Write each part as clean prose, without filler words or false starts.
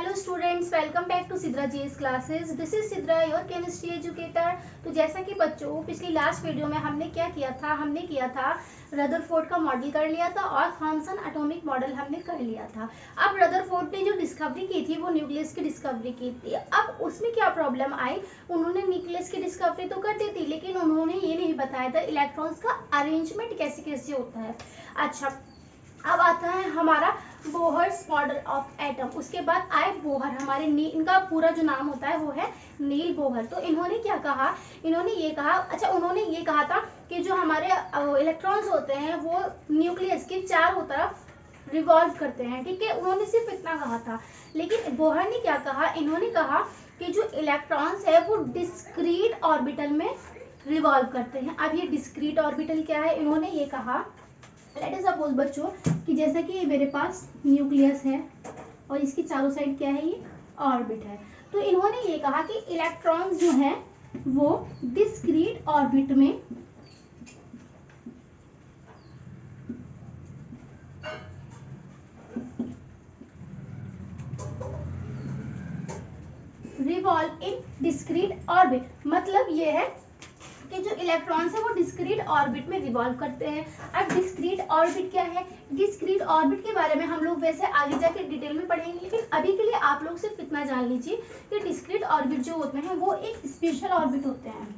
Hello students, welcome back to Sidra GS classes. This is Sidra, your chemistry educator. तो जैसा कि बच्चों पिछली लास्ट वीडियो में हमने क्या किया था, हमने किया था रदरफोर्ड का मॉडल कर लिया था और थॉमसन एटॉमिक मॉडल हमने कर लिया था। अब रदरफोर्ड ने जो डिस्कवरी की थी वो न्यूक्लियस की डिस्कवरी की थी। अब उसमें क्या प्रॉब्लम आई, उन्होंने न्यूक्लियस की डिस्कवरी तो कर दी थी, लेकिन उन्होंने ये नहीं बताया था इलेक्ट्रॉन्स का अरेंजमेंट कैसे कैसे होता है। अच्छा, अब आता है हमारा बोहर्स मॉडल ऑफ एटम। उसके बाद आए बोहर, हमारे इनका पूरा जो नाम होता है वो है नील बोहर। तो इन्होंने क्या कहा, इन्होंने ये कहा, अच्छा उन्होंने ये कहा था कि जो हमारे इलेक्ट्रॉन्स होते हैं वो न्यूक्लियस के चारों तरफ रिवॉल्व करते हैं, ठीक है। उन्होंने सिर्फ इतना कहा था, लेकिन बोहर ने क्या कहा, इन्होंने कहा कि जो इलेक्ट्रॉन्स है वो डिस्क्रीट ऑर्बिटल में रिवॉल्व करते हैं। अब ये डिस्क्रीट ऑर्बिटल क्या है, इन्होंने ये कहा, लेट अस सपोज बच्चों कि जैसा कि मेरे पास न्यूक्लियस है और इसकी चारों साइड क्या है, ये ऑर्बिट है। तो इन्होंने ये कहा कि इलेक्ट्रॉन्स जो हैं वो डिस्क्रीट ऑर्बिट में रिवॉल्व इन डिस्क्रीट ऑर्बिट। मतलब ये है कि जो इलेक्ट्रॉन्स है वो डिस्क्रीट ऑर्बिट में रिवॉल्व करते हैं। अब डिस्क्रीट ऑर्बिट क्या है, डिस्क्रीट ऑर्बिट के बारे में हम लोग वैसे आगे जाके डिटेल में पढ़ेंगे, लेकिन अभी के लिए आप लोग सिर्फ इतना जान लीजिए कि डिस्क्रीट ऑर्बिट जो होते हैं वो एक स्पेशल ऑर्बिट होते हैं।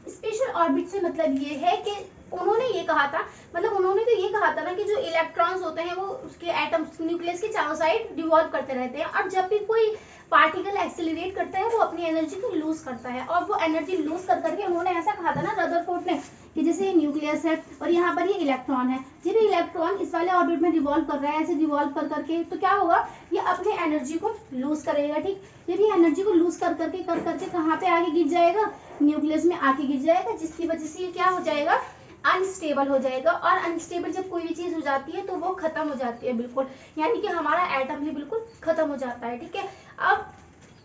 स्पेशल ऑर्बिट से मतलब ये है कि उन्होंने ये कहा था, मतलब उन्होंने तो ये कहा था ना कि जो इलेक्ट्रॉन्स होते हैं वो उसके एटम्स न्यूक्लियस के चारों साइड रिवॉल्व करते रहते हैं, और जब भी कोई पार्टिकल एक्सेलरेट करता है वो अपनी एनर्जी को लूज करता है, और वो एनर्जी लूज कर करके उन्होंने ऐसा कहा था ना रदरफोर्ड ने कि जैसे ये न्यूक्लियस है और यहाँ पर ये इलेक्ट्रॉन है, जब ये इलेक्ट्रॉन इस वाले ऑर्बिट में रिवॉल्व कर रहा है ऐसे रिवॉल्व कर करके, तो क्या होगा, ये अपने एनर्जी को लूज करेगा, ठीक। जब ये एनर्जी को लूज कर करके कहाँ पे आगे गिर जाएगा, न्यूक्लियस में आके गिर जाएगा, जिसकी वजह से ये क्या हो जाएगा, अनस्टेबल हो जाएगा। और अनस्टेबल जब कोई भी चीज हो जाती है तो वो खत्म हो जाती है बिल्कुल, यानी कि हमारा एटम भी बिल्कुल खत्म हो जाता है, ठीक है। अब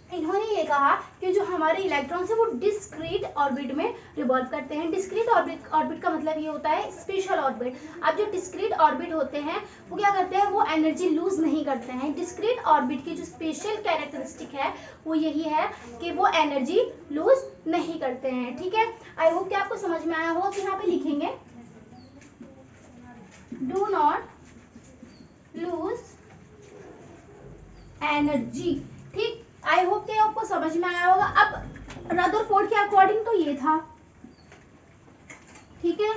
इन्होंने ये कहा कि जो हमारे इलेक्ट्रॉन्स है वो डिस्क्रीट ऑर्बिट में रिवॉल्व करते हैं। डिस्क्रीट ऑर्बिट का मतलब ये होता है स्पेशल ऑर्बिट। अब जो डिस्क्रीट ऑर्बिट होते हैं वो क्या करते हैं, वो एनर्जी लूज नहीं करते हैं। डिस्क्रीट ऑर्बिट की जो स्पेशल कैरेक्टरिस्टिक है वो यही है कि वो एनर्जी लूज नहीं करते हैं, ठीक है। आई होप कि आपको समझ में आया होगा। यहाँ पे लिखेंगे डू नॉट लूज एनर्जी, ठीक। आई होप कि आपको समझ में आया होगा। अब रदरफोर्ड के अकॉर्डिंग तो ये था, ठीक है,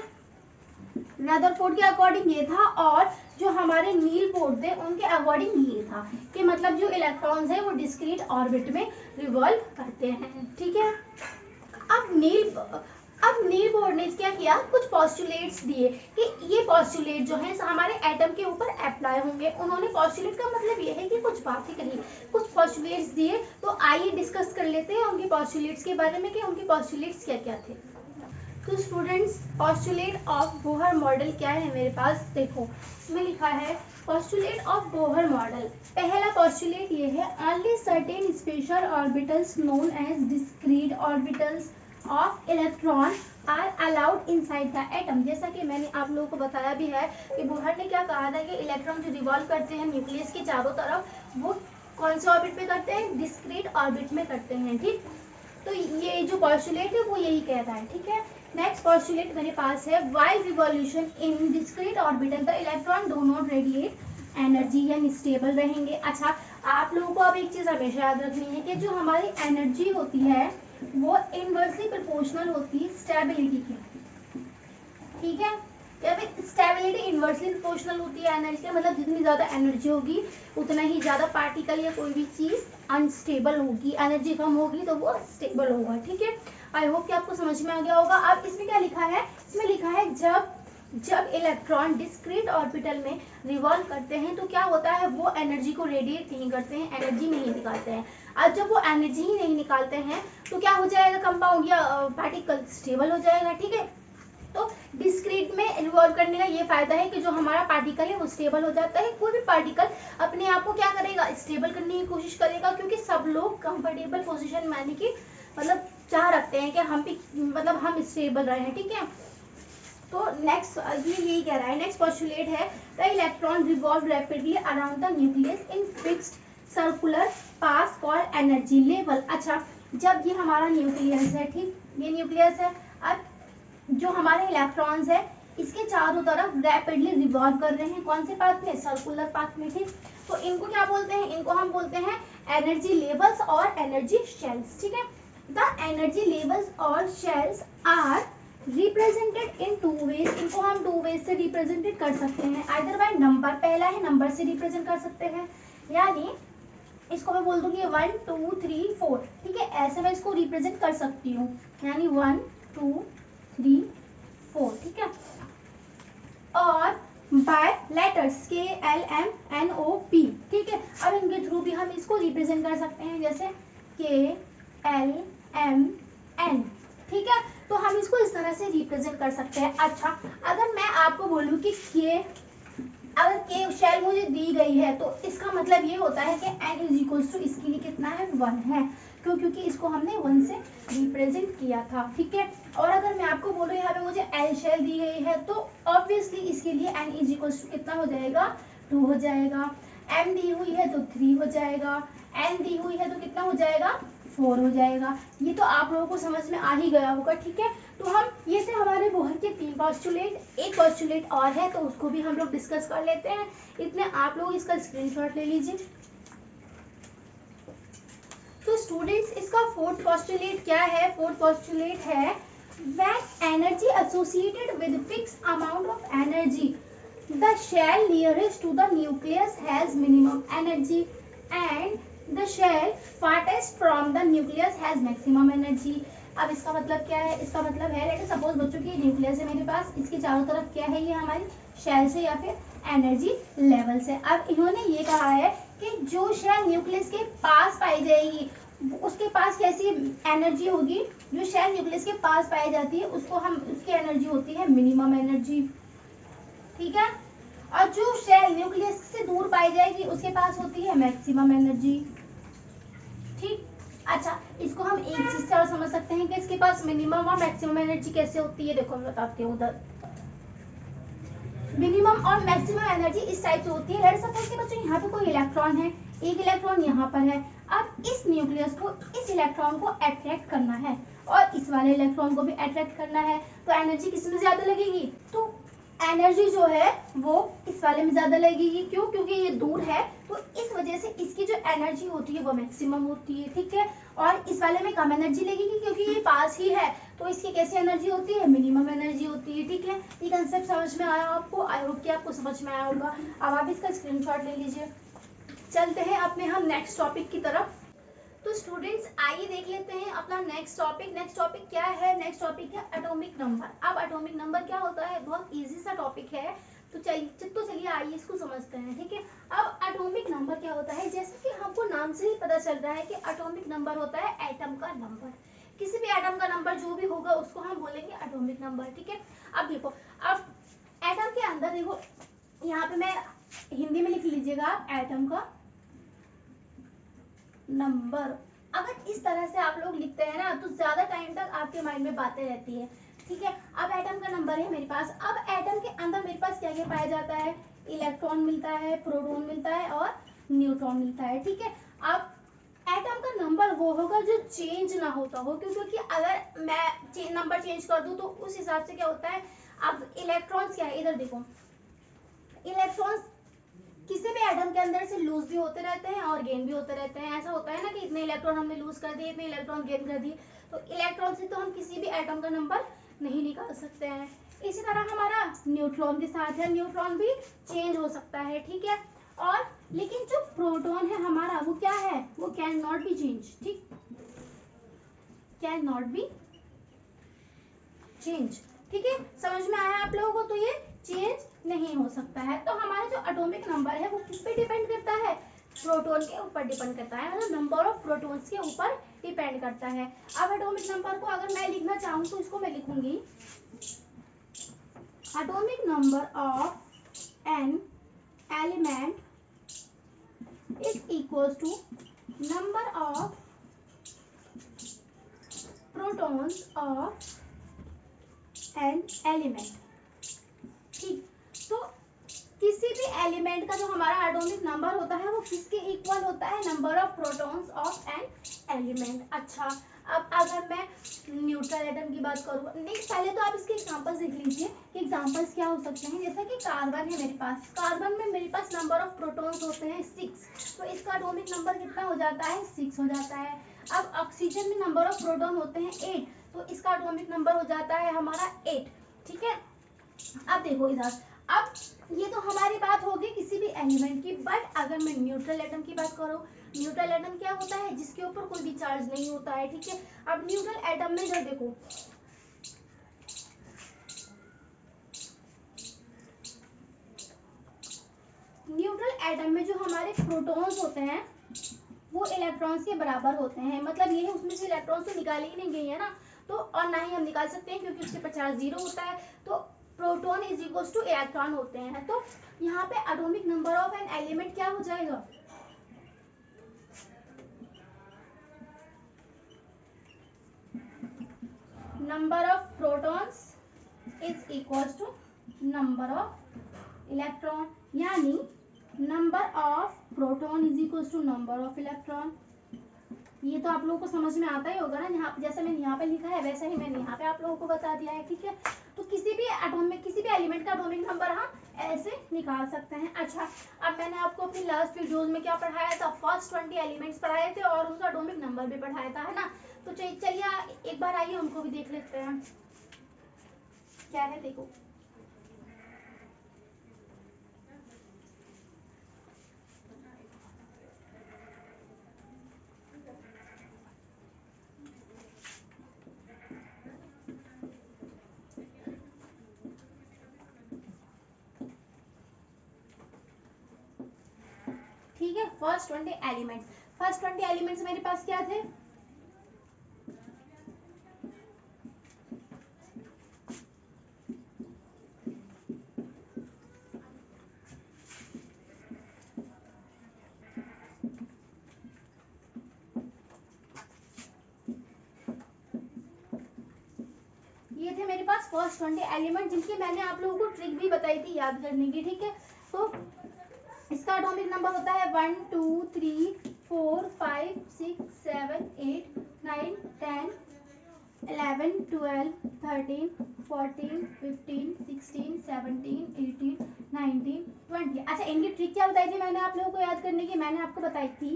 रदरफोर्ड के अकॉर्डिंग ये था, और जो हमारे नील बोर्ड थे उनके अकॉर्डिंग ये था कि मतलब जो इलेक्ट्रॉन्स है वो डिस्क्रीट ऑर्बिट में रिवॉल्व करते हैं, ठीक है। अब नील बोर्ड ने क्या किया, कुछ पॉस्टुलेट्स दिए कि ये पॉस्टुलेट जो है हमारे एटम के ऊपर अप्लाई होंगे। उन्होंने पॉस्टुलेट का मतलब ये है कि कुछ बातें कही, कुछ पॉस्टुलेट्स दिए। तो आइए डिस्कस कर लेते हैं उनके पॉस्टुलेट्स के बारे में कि उनके पॉस्टुलेट्स क्या क्या थे। तो students, postulate of Bohr model क्या है मेरे पास, देखो इसमें लिखा है पोस्टुलेट ऑफ बोहर मॉडल। पहला पोस्टुलेट ये है, only certain special orbitals known as discrete orbitals of electron are allowed inside the atom. जैसा कि मैंने आप लोगों को बताया भी है कि बोहर ने क्या कहा था कि इलेक्ट्रॉन जो रिवॉल्व करते हैं न्यूक्लियस के चारों तरफ, वो कौन से ऑर्बिट में करते हैं, डिस्क्रीट ऑर्बिट में करते हैं, ठीक। तो ये जो पोस्टुलेट है वो यही कहता है, ठीक है। नेक्स्ट पोस्टुलेट मेरे पास है, while revolution in discrete orbital the electron do not radiate energy, यानी स्टेबल रहेंगे। अच्छा, आप लोगों को अब एक चीज हमेशा याद रखनी है कि जो हमारी एनर्जी होती है वो इनवर्सली प्रोपोर्शनल होती है स्टेबिलिटी की, ठीक है। या फिर स्टेबिलिटी इनवर्सली प्रोपोर्शनल होती है एनर्जी के, मतलब जितनी ज्यादा एनर्जी होगी उतना ही ज्यादा पार्टिकल या कोई भी चीज अनस्टेबल होगी, एनर्जी कम होगी तो वो स्टेबल होगा, ठीक है। आई होप कि आपको समझ में आ गया होगा। अब इसमें क्या लिखा है, इसमें लिखा है जब इलेक्ट्रॉन डिस्क्रीट ऑर्बिटल में रिवॉल्व करते हैं तो क्या होता है, वो एनर्जी को रेडिएट नहीं करते हैं, एनर्जी नहीं निकालते हैं। अब जब वो एनर्जी ही नहीं निकालते हैं तो क्या हो जाएगा, कंपाउंड या पार्टिकल स्टेबल हो जाएगा, ठीक है। तो डिस्क्रीट में रिवॉल्व करने का ये फायदा है कि जो हमारा पार्टिकल है वो स्टेबल हो जाता है। कोई भी पार्टिकल अपने आप को क्या करेगा, स्टेबल करने की कोशिश करेगा, क्योंकि सब लोग कंफर्टेबल पोजीशन में आने की मतलब चाह रखते हैं कि हम भी मतलब हम स्टेबल रहे हैं, ठीक है। तो नेक्स्ट ये यही कह रहा है, नेक्स्ट पोस्टुलेट है the electron revolve rapidly around the nucleus in fixed circular path called energy level. अच्छा, जब ये हमारा न्यूक्लियस है, ठीक, ये न्यूक्लियस है, अब जो हमारे इलेक्ट्रॉन्स है इसके चारों तरफ रैपिडली रिवॉल्व कर रहे हैं, कौन से पाथ में, सर्कुलर पाथ में, ठीक। तो इनको क्या बोलते हैं, इनको हम बोलते हैं एनर्जी लेवल्स और एनर्जी शेल्स, ठीक है। द एनर्जी लेवल्स और shells are represented in two ways, इनको हम टू वेज से रिप्रेजेंटेड कर सकते हैं, आइदर बाय नंबर, पहला है नंबर से रिप्रेजेंट कर सकते हैं, यानी इसको मैं बोल दूंगी 1 2 3 4, ठीक है, ऐसे मैं इसको रिप्रेजेंट कर सकती हूँ, यानी 1 2 3 4, ठीक है। और बाय लेटर्स KLMNOP, ठीक है। अब इनके थ्रू भी हम इसको रिप्रेजेंट कर सकते हैं, जैसे KLMN, ठीक है। तो हम इसको इस तरह से रिप्रेजेंट कर सकते हैं। अच्छा, अगर मैं आपको बोलूं कि अगर K शेल मुझे दी गई है तो इसका मतलब ये होता है कि N इज इक्वल टू इसके लिए कितना है, 1 है, क्यों, क्योंकि इसको हमने 1 से रिप्रेजेंट किया था, ठीक है। और अगर मैं आपको बोलूं यहाँ पे मुझे L शेल दी गई है तो ऑब्वियसली इसके लिए N इज इक्वल टू कितना हो जाएगा, 2 हो जाएगा। M दी हुई है तो 3 हो जाएगा, N दी हुई है तो कितना हो जाएगा, 4 हो जाएगा। ये तो आप लोगों को समझ में आ ही गया होगा, ठीक है। तो हम ये थे हमारे बोहर के 3 पोस्टुलेट, एक पोस्टुलेट और है तो उसको भी हम लोग डिस्कस कर लेते हैं। इतने आप लोग इसका स्क्रीनशॉट ले लीजिए। तो स्टूडेंट्स, इसका फोर्थ पोस्टुलेट क्या है, फोर्थ पोस्टुलेट है when energy associated with fixed amount of energy the shell nearest to the nucleus has minimum energy and the shell farthest from the nucleus has maximum energy। अब इसका मतलब क्या है, इसका मतलब है लेट सपोज बच्चों की न्यूक्लियस है मेरे पास, इसके चारों तरफ क्या है, ये हमारी शेल से या फिर एनर्जी लेवल से। अब इन्होंने ये कहा है कि जो शेल न्यूक्लियस के पास पाई जाएगी उसके पास कैसी एनर्जी होगी, जो शेल न्यूक्लियस के पास पाई जाती है उसको हम, उसकी एनर्जी होती है मिनिमम एनर्जी, ठीक है। और जो शेल न्यूक्लियस से दूर पाई जाएगी उसके पास होती है मैक्सिमम एनर्जी, ठीक। अच्छा, इसको हम एक चीज से और समझ सकते हैं कि इसके पास मिनिमम और मैक्सिमम एनर्जी कैसे होती है, देखो मैं बताती हूँ। उधर मिनिमम और मैक्सिमम एनर्जी इस टाइप से होती है, लेट्स सपोज कि बच्चों यहाँ पे कोई इलेक्ट्रॉन है, एक इलेक्ट्रॉन यहाँ पर है, अब इस न्यूक्लियस को इस इलेक्ट्रॉन को अट्रैक्ट करना है और इस वाले इलेक्ट्रॉन को भी अट्रैक्ट करना है, तो एनर्जी किसमें ज्यादा लगेगी, तो एनर्जी जो है वो इस वाले में ज्यादा लगेगी, क्यों, क्योंकि ये दूर है तो इस वजह से इसकी जो एनर्जी होती है वो मैक्सिमम होती है, ठीक है। और इस वाले में कम एनर्जी लगेगी क्योंकि ये पास ही है, तो इसकी कैसी एनर्जी होती है, मिनिमम एनर्जी होती है, ठीक है। ये कंसेप्ट समझ में आया आपको, आई होप कि आपको समझ में आया होगा। अब आप इसका स्क्रीनशॉट ले लीजिए। चलते हैं अपने हम नेक्स्ट टॉपिक की तरफ। तो स्टूडेंट्स, आइए देख लेते हैं अपना नेक्स्ट टॉपिक। नेक्स्ट टॉपिक क्या है, नेक्स्ट टॉपिक है एटॉमिक नंबर। अब एटॉमिक नंबर क्या होता है, बहुत इजी सा टॉपिक है, तो चलिए आइए इसको समझते हैं, ठीक है। अब एटॉमिक नंबर क्या होता है, जैसे कि हमको नाम से ही पता चल रहा है कि एटॉमिक नंबर होता है एटम का नंबर, किसी भी एटम का नंबर जो भी होगा उसको हम बोलेंगे एटॉमिक नंबर, ठीक है। अब देखो, अब एटम के अंदर देखो, यहाँ पे मैं हिंदी में लिख लीजिएगा एटम का नंबर। अगर इस तरह से आप लोग लिखते हैं ना तो ज्यादा टाइम तक आपके माइंड में बातें रहती है, ठीक है। अब एटम का नंबर है मेरे पास, अब एटम के अंदर मेरे पास क्या क्या पाया जाता है, इलेक्ट्रॉन मिलता है, प्रोटॉन मिलता है और न्यूट्रॉन मिलता है, ठीक है। अब एटम का नंबर वो होगा जो चेंज ना होता हो, क्योंकि अगर मैं नंबर चेंज कर दूं तो उस हिसाब से क्या होता है, अब इलेक्ट्रॉन्स क्या है, इधर देखो, इलेक्ट्रॉन्स किसी भी एटम के अंदर से लूज भी होते रहते हैं और गेन भी होते रहते हैं। ऐसा होता है ना कि इतने इलेक्ट्रॉन हमने लूज कर दिए, इतने इलेक्ट्रॉन गेन कर दिए, तो इलेक्ट्रॉन से तो हम किसी भी एटम का नंबर नहीं निकाल सकते हैं। इसी तरह हमारा न्यूट्रॉन के साथ है, न्यूट्रॉन भी चेंज हो सकता है, ठीक है। और लेकिन जो प्रोटॉन है हमारा वो क्या है, वो कैन नॉट बी चेंज, ठीक, कैन नॉट बी चेंज, ठीक है। समझ में आया आप लोगों को, तो ये चेंज नहीं हो सकता है। तो हमारा जो एटॉमिक नंबर है वो किस पे डिपेंड करता है, प्रोटॉन के ऊपर डिपेंड करता है, मतलब नंबर ऑफ प्रोटॉन्स के ऊपर डिपेंड करता है। अब एटॉमिक नंबर को अगर मैं लिखना चाहूँ तो इसको मैं लिखूंगी atomic number of an element is equal to number of protons of an element, element का जो हमारा एटॉमिक नंबर होता है वो किसके इक्वल होता है, number of protons of an element. अच्छा, अब अगर मैं न्यूट्रल एटम की बात करूँ, नहीं पहले तो आप इसके एग्जांपल्स देख लीजिए कि एग्जांपल्स क्या हो सकते हैं। जैसा कि कार्बन है मेरे पास, कार्बन में मेरे पास नंबर ऑफ प्रोटॉन्स होते हैं 6, तो इसका एटॉमिक नंबर कितना हो जाता है, 6 हो जाता है। अब ऑक्सीजन में नंबर ऑफ प्रोटॉन होते हैं 8, तो इसका एटॉमिक नंबर हो जाता है हमारा 8। ठीक है, अब देखो इधर, अब ये तो हमारी बात होगी किसी भी एलिमेंट की, बट अगर मैं न्यूट्रल एटम की बात करूँ, न्यूट्रल एटम क्या होता है, जिसके ऊपर कोई भी चार्ज नहीं होता है। ठीक है, अब न्यूट्रल एटम में जब देखो, न्यूट्रल एटम में जो हमारे प्रोटॉन्स होते हैं वो इलेक्ट्रॉन्स के बराबर होते हैं, मतलब ये है उसमें से इलेक्ट्रॉन्स तो निकाले ही नहीं गए हैं ना, तो और ना ही हम निकाल सकते हैं क्योंकि उसके पर चार्ज 0 होता है, तो proton is equals to electron होते हैं। तो यहाँ पे atomic number of an element क्या हो जाएगा, number of protons is equals to number of electron, यानी number of proton is equals to number of electron. ये तो आप लोगों को समझ में आता ही होगा ना, यहाँ जैसे मैंने यहाँ पे लिखा है वैसा ही मैंने यहाँ पे आप लोगों को बता दिया है। ठीक है, तो किसी भी एटॉमिक, किसी भी एलिमेंट का एटॉमिक नंबर हम ऐसे निकाल सकते हैं। अच्छा, अब मैंने आपको अपनी लास्ट वीडियोस में क्या पढ़ाया था, फर्स्ट 20 एलिमेंट्स पढ़ाए थे और उनका एटॉमिक नंबर भी पढ़ाया था, है ना। तो चलिए एक बार आइए उनको भी देख लेते हैं क्या है। देखो ठीक है, फर्स्ट 20 एलिमेंट्स, फर्स्ट 20 एलिमेंट्स मेरे पास क्या थे, ये थे मेरे पास फर्स्ट 20 एलिमेंट, जिनकी मैंने आप लोगों को ट्रिक भी बताई थी याद करने की। ठीक है, तो इसका एटॉमिक नंबर होता है 1 2 3 4 5 6 7 8 9 10 11 12 13 14 15 16 17 18 19 20। अच्छा, इनकी ट्रिक क्या बताई थी मैंने आप लोगों को याद करने की, मैंने आपको बताई थी,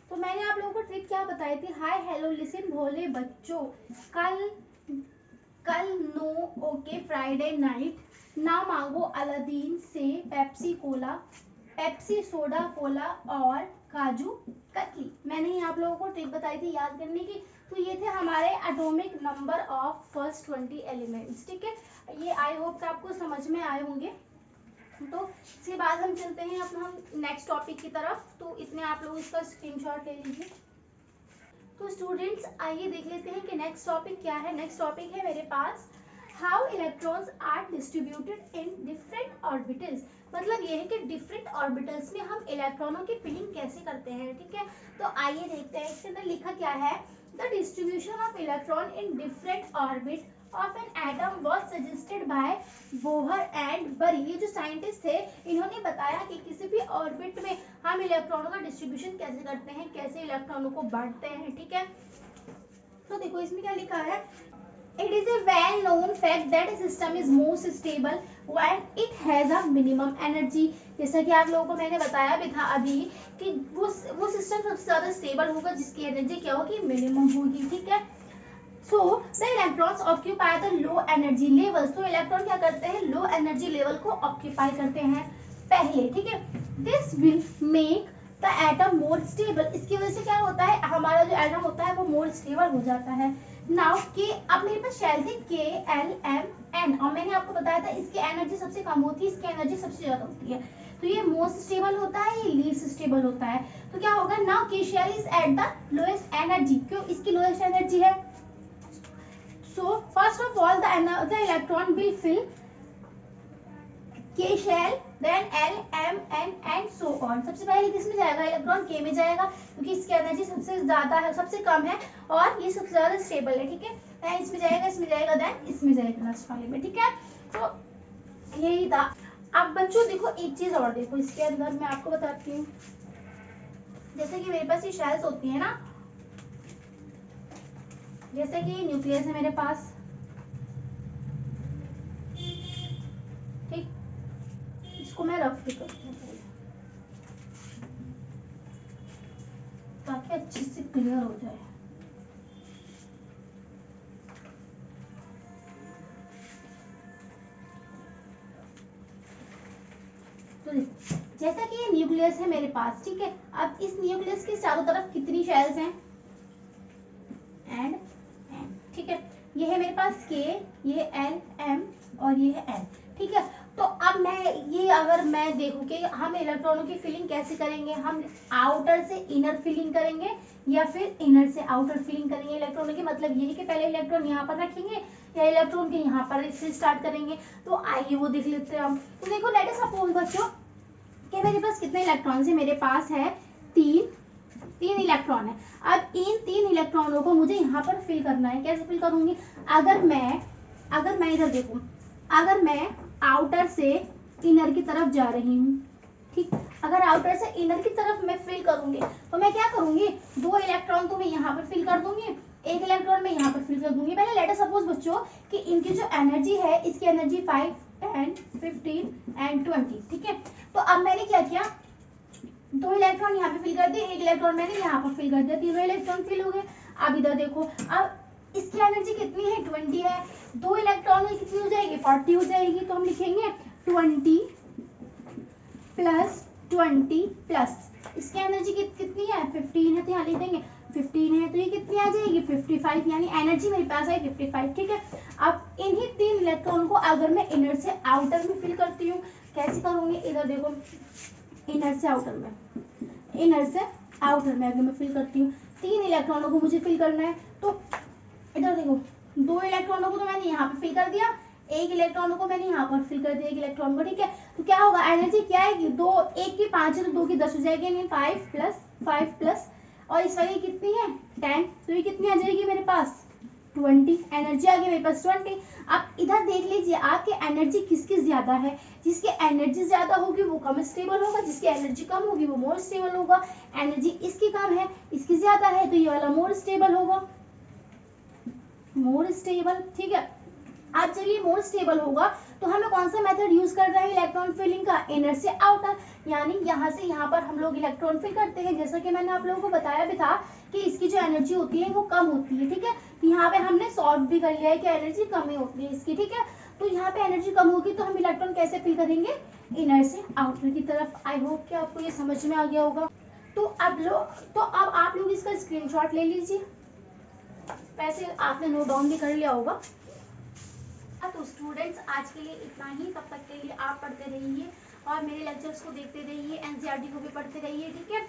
तो मैंने आप लोगों को ट्रिक क्या बताई थी, हाय हेलो लिसन भोले बच्चों, कल कल नो ओके फ्राइडे नाइट, ना मांगो अलादीन से Pepsi Cola, Pepsi soda Cola और काजू कतली। मैंने ही आप लोगों को ट्रिक बताई थी याद करने की। तो ये थे हमारे atomic number of first 20 elements. ठीक है, ये आई होप कि आपको समझ में आए होंगे। तो इसके बाद हम चलते हैं अब हम नेक्स्ट टॉपिक की तरफ, तो इसमें आप लोग इसका स्क्रीनशॉट ले लीजिए। तो स्टूडेंट्स आइए देख लेते हैं कि नेक्स्ट टॉपिक क्या है। नेक्स्ट टॉपिक है मेरे पास how electrons are distributed in different orbitals, मतलब ये है कि डिफरेंट ऑर्बिटल्स में हम इलेक्ट्रॉनों की फिलिंग कैसे करते हैं। ठीक है, तो आइए देखते हैं इसके अंदर लिखा क्या है, the distribution of electron in different orbit of an atom was suggested by Bohr and बरी। ये जो साइंटिस्ट थे इन्होंने बताया कि किसी भी ऑर्बिट में हम इलेक्ट्रॉनों का डिस्ट्रीब्यूशन कैसे करते हैं, कैसे इलेक्ट्रॉनों को बांटते हैं। ठीक है, तो देखो इसमें क्या लिखा है, it is a well known fact that a system is most stable when it has a minimum energy। जैसा कि आप लोगों को मैंने बताया भी था अभी कि वो सिस्टम सबसे ज्यादा स्टेबल होगा जिसकी एनर्जी क्या होगी, मिनिमम होगी। ठीक है, so the electrons occupy the low energy level, तो इलेक्ट्रॉन क्या करते हैं, लो एनर्जी लेवल को ऑक्यूपाई करते हैं पहले। ठीक है, this will make the atom more stable, इसकी वजह से क्या होता है, हमारा जो एटम होता है वो मोर स्टेबल हो जाता है। नाउ के अब मेरे पास शेल थे के एल एम एन, और मैंने आपको बताया था इसकी एनर्जी सबसे कम होती है, इसकी एनर्जी सबसे ज्यादा होती है। तो ये मोस्ट स्टेबल होता है, ये लीस्ट स्टेबल होता है। तो क्या होगा, नाउ के shell is at the lowest energy, क्यों, इसकी लोएस्ट एनर्जी है। So first of all the electron will fill K shell, then L, M, N and so on। सबसे पहले किस में जाएगा, इलेक्ट्रॉन K में जाएगा क्योंकि इसकी एनर्जी सबसे ज्यादा है, सबसे कम है और ये सबसे ज्यादा स्टेबल है। ठीक है, देन इसमें जाएगा, देन इसमें जाएगा लास्ट वाले में। ठीक है, तो यही था। अब बच्चों देखो एक चीज और देखो इसके अंदर मैं आपको बताती हूँ। जैसे कि मेरे पास ये शेल्स होती है ना, जैसे कि न्यूक्लियस है मेरे पास, ठीक, इसको मैं रफ भी करती हूँ ताकि अच्छे से क्लियर हो जाए। तो जैसा कि ये न्यूक्लियस है मेरे पास, ठीक है। अब इस न्यूक्लियस के चारों तरफ कितनी शेल्स हैं, एंड एम, ठीक है। ये है मेरे पास के, ये एल एम और ये है एल, ठीक है। तो अब मैं ये अगर मैं देखूं कि हम इलेक्ट्रॉनों की फिलिंग कैसे करेंगे, हम आउटर से इनर फिलिंग करेंगे या फिर इनर से आउटर फिलिंग करेंगे इलेक्ट्रॉनों की, मतलब ये कि पहले इलेक्ट्रॉन यहाँ पर रखेंगे या इलेक्ट्रॉन के यहाँ पर इससे स्टार्ट करेंगे। तो आइए वो देख लेते हैं हम। तो देखो लेट अस सपोज बच्चों कि मेरे पास कितने इलेक्ट्रॉन है, मेरे पास है तीन इलेक्ट्रॉन है। अब इन 3 इलेक्ट्रॉनों को मुझे यहाँ पर फिल करना है। कैसे फिल करूंगी, अगर मैं इधर देखूं, अगर मैं आउटर से इनर की तरफ जा रही हूँ, ठीक, अगर आउटर से इनर की तरफ मैं फिल करूंगी तो मैं क्या करूंगी, 2 इलेक्ट्रॉन तो मैं यहाँ पर फिल कर दूंगी, 1 इलेक्ट्रॉन मैं यहाँ पर फिल कर दूंगी। पहले लेट अस सपोज बच्चों कि इनकी जो एनर्जी है, इसकी एनर्जी 5, 10, 15 एंड 20, ठीक है। तो अब मैंने क्या किया, 2 इलेक्ट्रॉन यहाँ पे फिल कर दिए, 1 इलेक्ट्रॉन मैंने यहाँ पर फिल कर दिया, तीनों इलेक्ट्रॉन फिल हो गए। अब इधर देखो, अब इसकी एनर्जी कितनी है, 20 है, 2 इलेक्ट्रॉन में कितनी हो जाएगी, 40 हो जाएगी। तो हम लिखेंगे 20 प्लस 20 प्लस इसकी एनर्जी कितनी है, 15 है, तो यहाँ लिख देंगे 15 है, तो ये कितनी आ जाएगी 55, यानी एनर्जी मेरे पास है 55, ठीक है। अब इन्हीं 3 इलेक्ट्रॉन को अगर मैं इनर से आउटर में फिल करती हूँ, कैसे करूंगी, इधर देखो, इनर से आउटर में अगर मैं फिल करती हूँ, 3 इलेक्ट्रॉनों को मुझे फिल करना है। तो इधर देखो, 2 इलेक्ट्रॉनों को तो मैंने यहाँ पे फिल कर दिया, 1 इलेक्ट्रॉनों को मैंने यहाँ पर फिल कर दिया, 1 इलेक्ट्रॉन को, ठीक है। तो क्या होगा, एनर्जी क्या आएगी, 2, 1 की 5 है तो 2 की 10 हो जाएगी, यानी 5 प्लस और इस वाली कितनी है 10, तो ये कितनी आ जाएगी मेरे पास 20, एनर्जी आ गई मेरे पास 20। अब इधर देख लीजिए आपकी एनर्जी किसकी ज्यादा है, जिसकी एनर्जी ज्यादा होगी वो कम स्टेबल होगा, जिसकी एनर्जी कम होगी वो मोर स्टेबल होगा। एनर्जी इसकी कम है, इसकी ज्यादा है, तो ये वाला मोर स्टेबल होगा, मोर स्टेबल, ठीक है। अब जब ये मोर स्टेबल होगा तो हमें कौन सा मेथड यूज कर रहे हैं इलेक्ट्रॉन फिलिंग का, इनर से आउटर, यानी यहाँ से यहाँ पर हम लोग इलेक्ट्रॉन फिल करते हैं। जैसा कि मैंने आप लोगों को बताया भी था कि इसकी जो एनर्जी होती है वो कम होती है, ठीक है। तो यहाँ पे हमने सॉल्व भी कर लिया है कि एनर्जी कम ही होती है इसकी, ठीक है। तो यहाँ पे एनर्जी कम होगी तो हम इलेक्ट्रॉन कैसे फिल करेंगे, इनर से आउटर की तरफ। आई होप कि आपको ये समझ में आ गया होगा। तो अब आप लोग इसका स्क्रीनशॉट ले लीजिए, वैसे आपने नोट डाउन भी कर लिया होगा। तो स्टूडेंट्स आज के लिए इतना ही, तब तक के लिए आप पढ़ते रहिए और मेरे लेक्चर्स को देखते रहिए, एनसीईआरटी को भी पढ़ते रहिए, ठीक है।